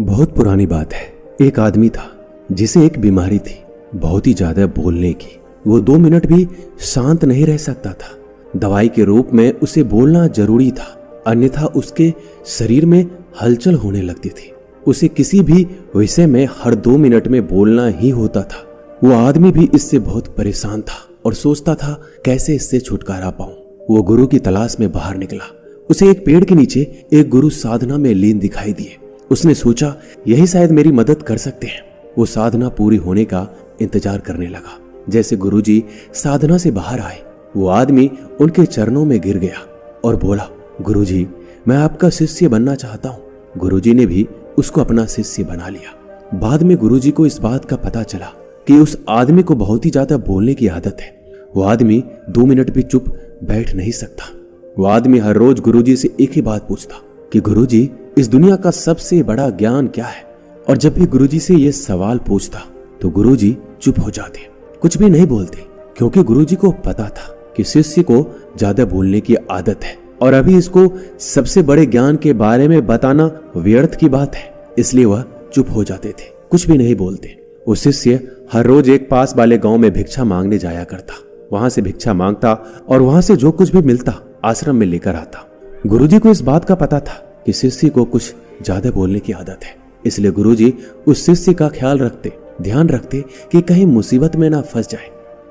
बहुत पुरानी बात है। एक आदमी था जिसे एक बीमारी थी, बहुत ही ज्यादा बोलने की। वो 2 मिनट भी शांत नहीं रह सकता था। दवाई के रूप में उसे बोलना जरूरी था, अन्यथा उसके शरीर में हलचल होने लगती थी। उसे किसी भी विषय में हर 2 मिनट में बोलना ही होता था। वो आदमी भी इससे बहुत परेशान था और सोचता था कैसे इससे छुटकारा पाऊं। वो गुरु की तलाश में बाहर निकला। उसे एक पेड़ के नीचे एक गुरु साधना में लीन दिखाई दिए। उसने सोचा यही शायद मेरी मदद कर सकते हैं। वो साधना पूरी होने का इंतजार करने लगा। जैसे गुरुजी साधना से बाहर आए, वो आदमी उनके चरणों में गिर गया और बोला, गुरुजी, मैं आपका शिष्य बनना चाहता हूँ। गुरुजी ने भी उसको अपना शिष्य बना लिया। बाद में गुरुजी को इस बात का पता चला कि उस आदमी को बहुत ही ज्यादा बोलने की आदत है। वो आदमी 2 मिनट भी चुप बैठ नहीं सकता। वो आदमी हर रोज गुरुजी से एक ही बात पूछता कि गुरुजी, इस दुनिया का सबसे बड़ा ज्ञान क्या है? और जब भी गुरुजी से ये सवाल पूछता तो गुरुजी चुप हो जाते, कुछ भी नहीं बोलते, क्योंकि गुरुजी को पता था कि शिष्य को ज्यादा बोलने की आदत है और अभी इसको सबसे बड़े ज्ञान के बारे में बताना व्यर्थ की बात है। इसलिए वह चुप हो जाते थे, कुछ भी नहीं बोलते। वो शिष्य हर रोज एक पास वाले गांव में भिक्षा मांगने जाया करता। वहां से भिक्षा मांगता और वहां से जो कुछ भी मिलता आश्रम में लेकर आता। गुरुजी को इस बात का पता था कि शिष्य को कुछ ज्यादा बोलने की आदत है। इसलिए गुरुजी उस शिष्य का ध्यान रखते कि कहीं मुसीबत में ना फंस जाए।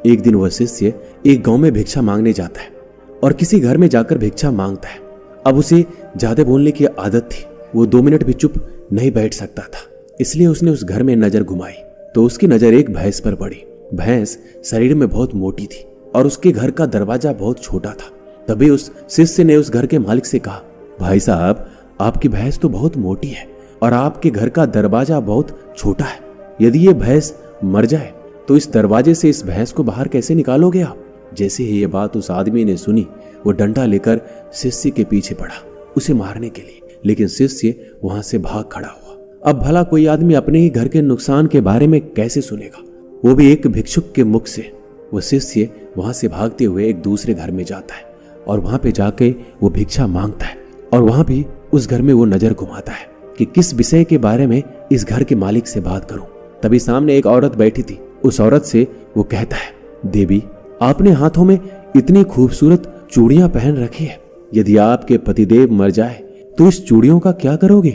एक दिन वह शिष्य एक गांव में भिक्षा मांगने जाता है और किसी घर में जाकर भिक्षा मांगता है। अब उसे ज्यादा बोलने की आदत थी। वो 2 मिनट भी चुप नहीं बैठ सकता था। इसलिए उसने उस घर में नजर घुमाई तो उसकी नजर एक भैंस पर पड़ी। भैंस शरीर में बहुत मोटी थी और उसके घर का दरवाजा बहुत छोटा था। तभी उस शिष्य ने उस घर के मालिक से कहा, भाई साहब, आपकी भैंस तो बहुत मोटी है और आपके घर का दरवाजा बहुत छोटा है। यदि ये भैंस मर जाए तो इस दरवाजे से इस भैंस को बाहर कैसे निकालोगे आप? जैसे ही ये बात उस आदमी ने सुनी, वो डंडा लेकर शिष्य के पीछे पड़ा उसे मारने के लिए, लेकिन शिष्य वहां से भाग खड़ा हुआ। अब भला कोई आदमी अपने ही घर के नुकसान के बारे में कैसे सुनेगा, वो भी एक भिक्षुक के मुख से। वो शिष्य वहां से भागते हुए एक दूसरे घर में जाता है और वहां पे जाके वो भिक्षा मांगता है और वहां भी उस घर में वो नजर घुमाता है कि किस विषय के बारे में इस घर के मालिक से बात करूं। तभी सामने एक औरत बैठी थी। उस औरत से वो कहता है, देवी, आपने हाथों में इतनी खूबसूरत चूड़ियां पहन रखी है। यदि आपके पतिदेव मर जाए तो इस चूड़ियों का क्या करोगे?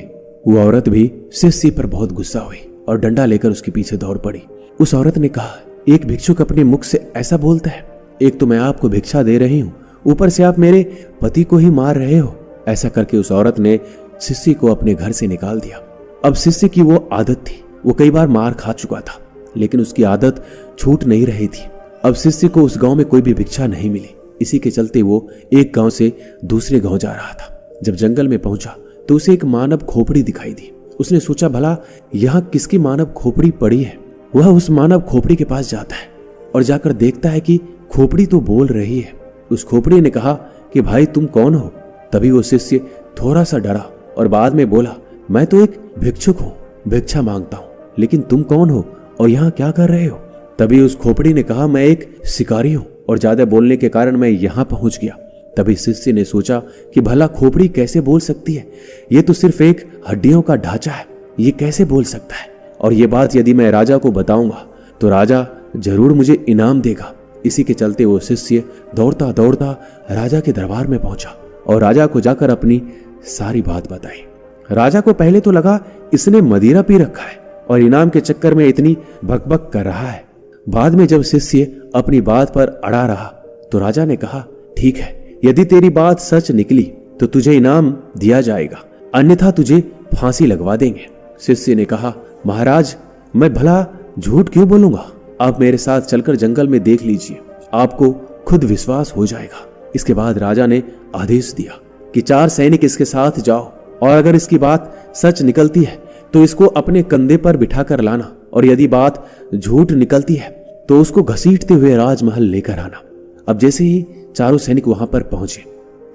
वो औरत भी शिष्य पर बहुत गुस्सा हुई और डंडा लेकर उसके पीछे दौड़ पड़ी। उस औरत ने कहा, एक भिक्षुक अपने मुख से ऐसा बोलता है? एक तो मैं आपको भिक्षा दे रही हूँ, ऊपर से आप मेरे पति को ही मार रहे हो। ऐसा करके उस औरत ने शिष्य को अपने घर से निकाल दिया। अब शिष्य की वो आदत थी, वो कई बार मार खा चुका था, लेकिन उसकी आदत छूट नहीं रही थी। अब शिष्य को उस गांव में कोई भी भिक्षा नहीं मिली। इसी के चलते वो एक गांव से दूसरे गांव जा रहा था। जब जंगल में पहुंचा तो उसे एक मानव खोपड़ी दिखाई दी। उसने सोचा, भला यहाँ किसकी मानव खोपड़ी पड़ी है। वह उस मानव खोपड़ी के पास जाता है और जाकर देखता है कि खोपड़ी तो बोल रही है। उस खोपड़ी ने कहा कि भाई, तुम कौन हो? तभी वो शिष्य थोड़ा सा डरा और बाद में बोला, मैं तो एक भिक्षुक हूँ, भिक्षा मांगता हूँ, लेकिन तुम कौन हो और यहाँ क्या कर रहे हो? तभी उस खोपड़ी ने कहा, मैं एक शिकारी हूँ और ज्यादा बोलने के कारण मैं यहाँ पहुंच गया। तभी शिष्य ने सोचा कि भला खोपड़ी कैसे बोल सकती है? ये तो सिर्फ एक हड्डियों का ढांचा है, ये कैसे बोल सकता है? और ये बात यदि मैं राजा को बताऊंगा तो राजा जरूर मुझे इनाम देगा। इसी के चलते वो शिष्य दौड़ता दौड़ता राजा के दरबार में पहुंचा और राजा को जाकर अपनी सारी बात बताई। राजा को पहले तो लगा इसने मदिरा पी रखा है और इनाम के चक्कर में इतनी भकभक कर रहा है। बाद में जब शिष्य अपनी बात पर अड़ा रहा तो राजा ने कहा, ठीक है, यदि तेरी बात सच निकली तो तुझे इनाम दिया जाएगा, अन्यथा तुझे फांसी लगवा देंगे। शिष्य ने कहा, महाराज, मैं भला झूठ क्यों बोलूंगा? आप मेरे साथ चलकर जंगल में देख लीजिए, आपको खुद विश्वास हो जाएगा। इसके बाद राजा ने आदेश दिया कि 4 सैनिक इसके साथ जाओ और अगर इसकी बात सच निकलती है तो इसको अपने कंधे पर बिठाकर लाना और यदि बात झूठ निकलती है तो उसको घसीटते हुए राजमहल लेकर आना। अब जैसे ही चारों सैनिक वहां पर पहुंचे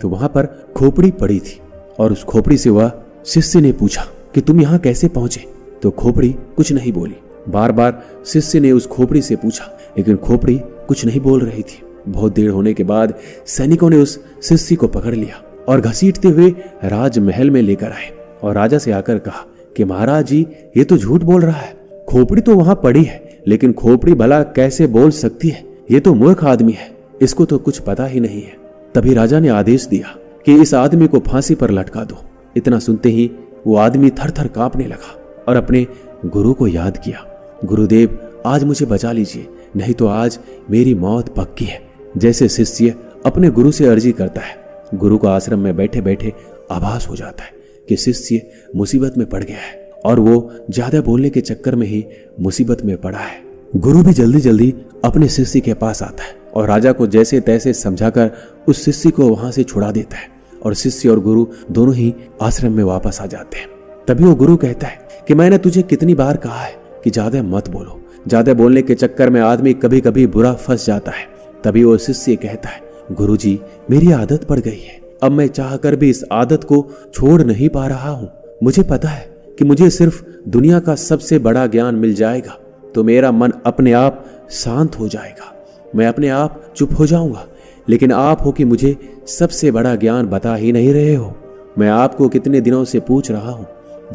तो वहां पर खोपड़ी पड़ी थी और उस खोपड़ी से वह शिष्य ने पूछा कि तुम यहाँ कैसे पहुंचे? तो खोपड़ी कुछ नहीं बोली। बार बार शिष्य ने उस खोपड़ी से पूछा, लेकिन खोपड़ी कुछ नहीं बोल रही थी। बहुत देर होने के बाद सैनिकों ने उस शिष्य को पकड़ लिया और घसीटते हुए राजमहल में लेकर आए और राजा से आकर कहा कि महाराज जी ये तो झूठ बोल रहा है, खोपड़ी तो वहां पड़ी है, लेकिन खोपड़ी भला कैसे बोल सकती है? ये तो मूर्ख आदमी है, इसको तो कुछ पता ही नहीं है। तभी राजा ने आदेश दिया कि इस आदमी को फांसी पर लटका दो। इतना सुनते ही वो आदमी थर थर कांपने लगा और अपने गुरु को याद किया, गुरुदेव आज मुझे बचा लीजिए, नहीं तो आज मेरी मौत पक्की है। जैसे शिष्य अपने गुरु से अर्जी करता है, गुरु को आश्रम में बैठे बैठे आभास हो जाता है कि शिष्य मुसीबत में पड़ गया है और वो ज्यादा बोलने के चक्कर में ही मुसीबत में पड़ा है। गुरु भी जल्दी जल्दी अपने शिष्य के पास आता है और राजा को जैसे तैसे समझाकर उस शिष्य को वहां से छुड़ा देता है और शिष्य और गुरु दोनों ही आश्रम में वापस आ जाते हैं। तभी वो गुरु कहता है कि मैंने तुझे कितनी बार कहा है कि ज्यादा मत बोलो, ज्यादा बोलने के चक्कर में आदमी कभी कभी बुरा फंस जाता है। तभी वो शिष्य कहता है, गुरुजी मेरी आदत पड़ गई है, अब मैं चाहकर भी इस आदत को छोड़ नहीं पा रहा हूँ। मुझे पता है कि मुझे सिर्फ दुनिया का सबसे बड़ा ज्ञान मिल जाएगा तो मेरा मन अपने आप शांत हो जाएगा, मैं अपने आप चुप हो जाऊंगा, लेकिन आप हो कि मुझे सबसे बड़ा ज्ञान बता ही नहीं रहे हो। मैं आपको कितने दिनों से पूछ रहा हूँ।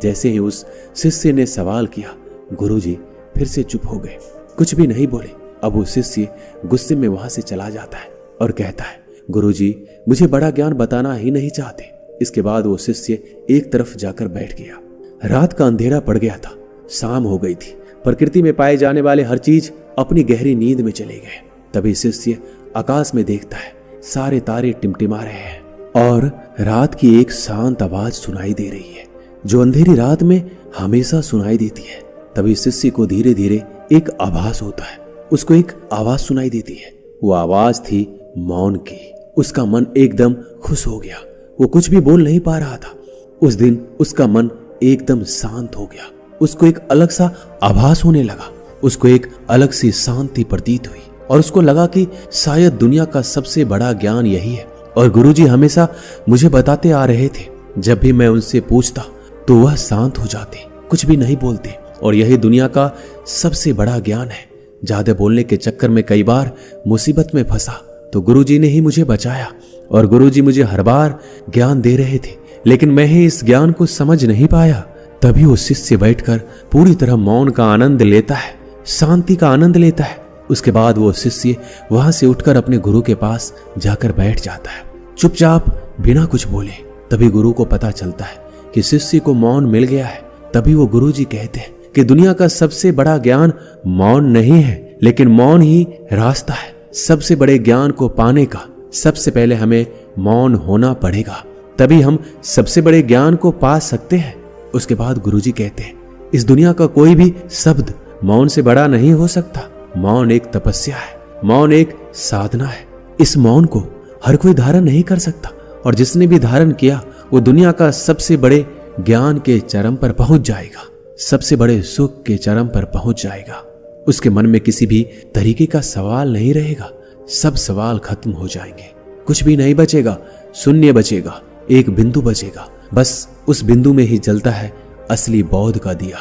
जैसे ही उस शिष्य ने सवाल किया, गुरुजी फिर से चुप हो गए, कुछ भी नहीं बोले। अब वो शिष्य गुस्से में वहां से चला जाता है और कहता है, गुरुजी मुझे बड़ा ज्ञान बताना ही नहीं चाहते। इसके बाद वो शिष्य एक तरफ जाकर बैठ गया। रात का अंधेरा पड़ गया था, शाम हो गई थी। प्रकृति में पाए जाने वाले हर चीज अपनी गहरी नींद में चले गए। तभी शिष्य आकाश में देखता है, सारे तारे टिमटिमा रहे हैं और रात की एक शांत आवाज सुनाई दे रही है जो अंधेरी रात में हमेशा सुनाई देती है। तभी शिष्य को धीरे धीरे एक आभास होता है, उसको एक आवाज सुनाई देती है। वो आवाज थी मौन की। उसका मन एकदम खुश हो गया, वो कुछ भी बोल नहीं पा रहा था। उस दिन उसका मन एकदम शांत हो गया, उसको एक अलग सा आभास होने लगा, उसको एक अलग सी शांति प्रतीत हुई और उसको लगा कि शायद दुनिया का सबसे बड़ा ज्ञान यही है। और गुरुजी हमेशा मुझे बताते आ रहे थे, जब भी मैं उनसे पूछता तो वह शांत हो जाते, कुछ भी नहीं बोलते, और यही दुनिया का सबसे बड़ा ज्ञान है। ज्यादा बोलने के चक्कर में कई बार मुसीबत में फंसा तो गुरुजी ने ही मुझे बचाया और गुरुजी मुझे हर बार ज्ञान दे रहे थे, लेकिन मैं ही इस ज्ञान को समझ नहीं पाया। तभी वो शिष्य बैठकर पूरी तरह मौन का आनंद लेता है, शांति का आनंद लेता है। उसके बाद वो शिष्य वहां से उठकर अपने गुरु के पास जाकर बैठ जाता है, चुपचाप बिना कुछ बोले। तभी गुरु को पता चलता है कि शिष्य को मौन मिल गया है। तभी वो गुरुजी कहते हैं कि दुनिया का सबसे बड़ा ज्ञान मौन नहीं है, लेकिन मौन ही रास्ता है सबसे बड़े ज्ञान को पाने का। सबसे पहले हमें मौन होना पड़ेगा, तभी हम सबसे बड़े ज्ञान को पा सकते हैं। उसके बाद गुरुजी कहते हैं, इस दुनिया का कोई भी शब्द मौन से बड़ा नहीं हो सकता। मौन एक तपस्या है, मौन एक साधना है। इस मौन को हर कोई धारण नहीं कर सकता, और जिसने भी धारण किया वो दुनिया का सबसे बड़े ज्ञान के चरम पर पहुंच जाएगा, सबसे बड़े सुख के चरम पर पहुंच जाएगा। उसके मन में किसी भी तरीके का सवाल नहीं रहेगा, सब सवाल खत्म हो जाएंगे, कुछ भी नहीं बचेगा, शून्य बचेगा, एक बिंदु बचेगा। बस उस बिंदु में ही जलता है असली बौद्ध का दिया।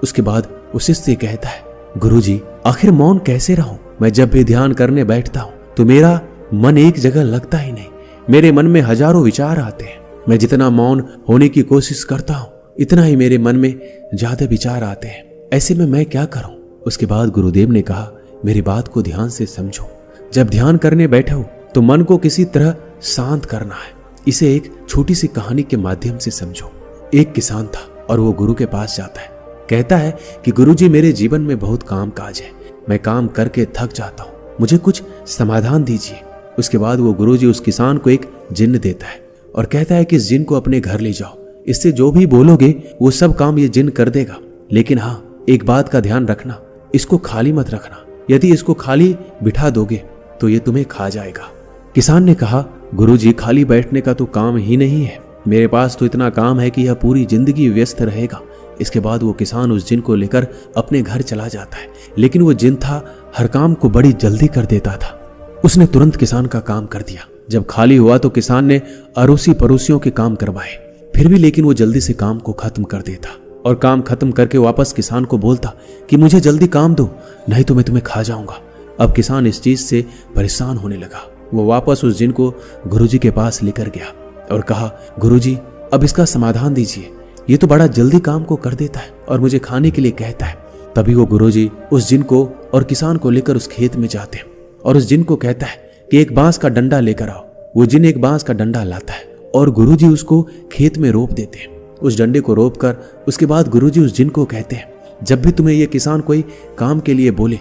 उसके बाद उस शिष्य कहता है, गुरुजी आखिर मौन कैसे रहूं? मैं जब भी ध्यान करने बैठता हूं तो मेरा मन एक जगह लगता ही नहीं, मेरे मन में हजारों विचार आते हैं। मैं जितना मौन होने की कोशिश करता हूं इतना ही मेरे मन में ज्यादा विचार आते हैं। ऐसे में मैं क्या करूं? उसके बाद गुरुदेव ने कहा, मेरी बात को ध्यान से समझो। जब ध्यान करने बैठो तो मन को किसी तरह शांत करना है। इसे एक छोटी सी कहानी के माध्यम से समझो। एक किसान था और वो गुरु के पास जाता है, कहता है कि गुरुजी मेरे जीवन में बहुत काम काज है, मैं काम करके थक जाता हूँ, मुझे कुछ समाधान दीजिए। उसके बाद वो गुरुजी उस किसान को एक जिन्न देता है और कहता है कि इस जिन्न को अपने घर ले जाओ, इससे जो भी बोलोगे वो सब काम ये जिन्न कर देगा। लेकिन हाँ, एक बात का ध्यान रखना, इसको खाली मत रखना, यदि इसको खाली बिठा दोगे तो ये तुम्हें खा जाएगा। किसान ने कहा, गुरुजी खाली बैठने का तो काम ही नहीं है, मेरे पास तो इतना काम है कि यह पूरी जिंदगी व्यस्त रहेगा। इसके बाद वो किसान उस जिन को लेकर अपने घर चला जाता है, लेकिन वो जिन था हर काम को बड़ी जल्दी कर देता था। उसने तुरंत किसान का काम कर दिया। जब खाली हुआ तो किसान ने अड़ोसी पड़ोसियों के काम करवाए, फिर भी लेकिन वो जल्दी से काम को खत्म कर देता और काम खत्म करके वापस किसान को बोलता कि मुझे जल्दी काम दो, नहीं तो मैं तुम्हें खा जाऊंगा। अब किसान इस चीज से परेशान होने लगा। वो वापस उस जिन को गुरुजी के पास लेकर गया और कहा, गुरुजी अब इसका समाधान दीजिए, ये तो बड़ा जल्दी काम को कर देता है और मुझे खाने के लिए कहता है। तभी वो गुरुजी उस जिन को और किसान को लेकर उस खेत में जाते हैं और उस जिन को कहता है कि एक बांस का डंडा लेकर आओ। वो जिन एक बांस का डंडा लाता है और गुरुजी उसको खेत में रोप देते हैं। उस डंडे को रोप कर उसके बाद गुरुजी उस जिन को कहते हैं, जब भी तुम्हें ये किसान कोई काम के लिए बोले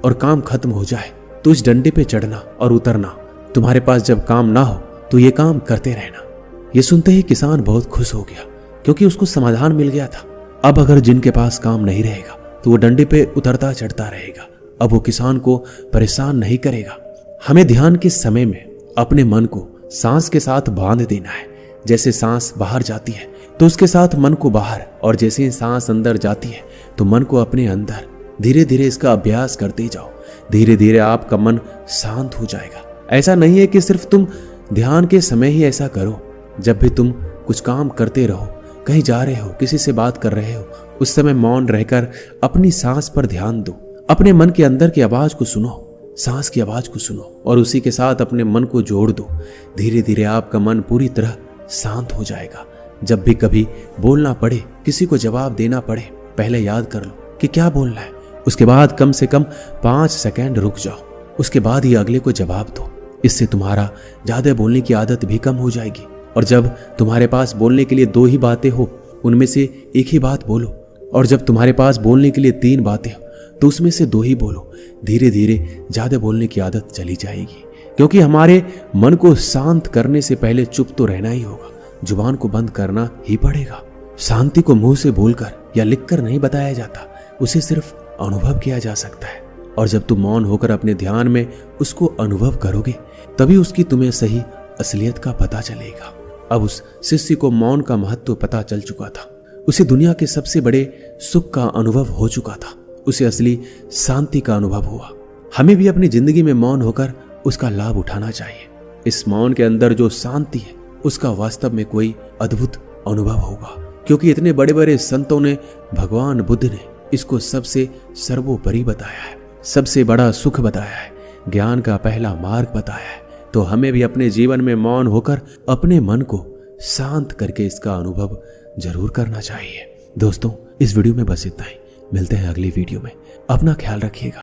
और काम खत्म हो जाए तो इस डंडे पे चढ़ना और उतरना। तुम्हारे पास जब काम ना हो तो ये काम करते रहना। ये सुनते ही किसान बहुत खुश हो गया क्योंकि उसको समाधान मिल गया था। अब अगर जिन के पास काम नहीं रहेगा तो वो डंडे पे उतरता चढ़ता रहेगा। अब वो किसान को परेशान नहीं करेगा। हमें ध्यान के समय में अपने मन को सांस के साथ बांध देना है। जैसे सांस बाहर जाती है तो उसके साथ मन को बाहर, और जैसे ही सांस अंदर जाती है तो मन को अपने अंदर। धीरे धीरे इसका अभ्यास करते जाओ। धीरे धीरे आपका मन शांत हो जाएगा। ऐसा नहीं है कि सिर्फ तुम ध्यान के समय ही ऐसा करो। जब भी तुम कुछ काम करते रहो, कहीं जा रहे हो, किसी से बात कर रहे हो, उस समय मौन रहकर अपनी सांस पर ध्यान दो। अपने मन के अंदर की आवाज को सुनो, सांस की आवाज को सुनो और उसी के साथ अपने मन को जोड़ दो। धीरे धीरे आपका मन पूरी तरह शांत हो जाएगा। जब भी कभी बोलना पड़े, किसी को जवाब देना पड़े, पहले याद कर लो कि क्या बोलना है। उसके बाद कम से कम 5 सेकंड रुक जाओ। उसके बाद ही अगले को जवाब दो। इससे तुम्हारा ज्यादा बोलने की आदत भी कम हो जाएगी। और जब तुम्हारे पास बोलने के लिए 2 ही बातें हो, उनमें से एक ही बात बोलो। और जब तुम्हारे पास बोलने के लिए 3 बातें हो तो उसमें से 2 ही बोलो। धीरे धीरे ज्यादा बोलने की आदत चली जाएगी, क्योंकि हमारे मन को शांत करने से पहले चुप तो रहना ही होगा। जुबान को बंद करना ही पड़ेगा। शांति को मुंह से बोलकर या लिखकर नहीं बताया जाता, उसे सिर्फ अनुभव किया जा सकता है। और जब तुम मौन होकर अपने ध्यान में उसको अनुभव करोगे, तभी उसकी तुम्हें सही असलियत का पता चलेगा। अब उस शिष्य को मौन का महत्व पता चल चुका था। उसे दुनिया के सबसे बड़े सुख का अनुभव हो चुका था। उसे असली शांति का अनुभव हुआ। हमें भी अपनी जिंदगी में मौन होकर उसका लाभ उठाना चाहिए। इस मौन के अंदर जो शांति है, उसका वास्तव में कोई अद्भुत अनुभव होगा, क्योंकि इतने बड़े बड़े संतों ने, भगवान बुद्ध ने इसको सबसे सर्वोपरि बताया है, सबसे बड़ा सुख बताया है, ज्ञान का पहला मार्ग बताया है। तो हमें भी अपने जीवन में मौन होकर अपने मन को शांत करके इसका अनुभव जरूर करना चाहिए। दोस्तों, इस वीडियो में बस इतना ही। मिलते हैं अगली वीडियो में। अपना ख्याल रखिएगा।